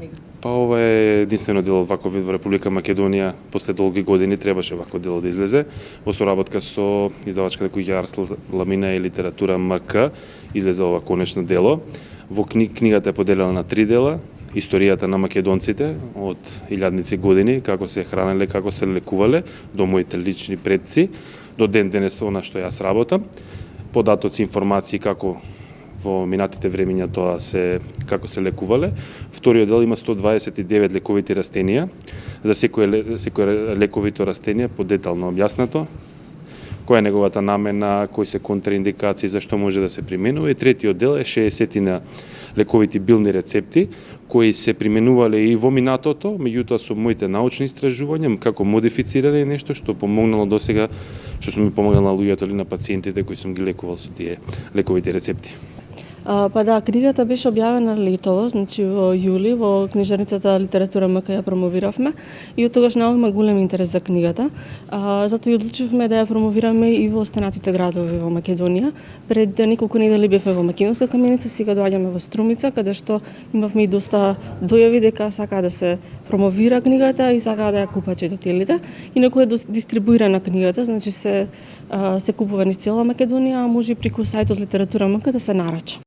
книга? Па ова е единствено дело ваков вид во Република Македонија, после долги години требаше вакво дело да излезе. Во соработка со издавачката куќа Арсл Ламина и литература МК излезе ова конечно дело. Во книгата е поделена на 3 дела: историјата на македонците од илјадници години, како се хранеле, како се лекувале, до моите лични предци, до ден денес она што јас работам, податоци, информации како во минатите времиња тоа како се лекувале. Вториот дел има 129 лековити растенија, за секој лековито растение подетално објаснато, која е неговата намена, кои се контраиндикации, зашто може да се применува. И третиот дел е 60 лековити билни рецепти, кои се применувале и во минатото, меѓутоа со моите научни истражувања, како модифицирале нешто што помогнало досега, што сум ми помогнал на луѓето или на пациентите кои сум ги лекувал со тие лековити рецепти. Па да, книгата беше објавена летово, значи во јули, во книжарницата Литература МК ја промовиравме и од тогаш наоѓаме голем интерес за книгата. Затоа и одлучивме да ја промовираме и во останатите градови во Македонија. Пред неколку недели бевме во Македонска каменица, сега доаѓаме во Струмица, каде што имавме и доста дојави дека сакаа да се промовира книгата и сакаа да ја купат читателите. Инаку е дистрибуирана книгата, значи се купува низ цела Македонија, а може и преку сајтот Литература МК да се нарача.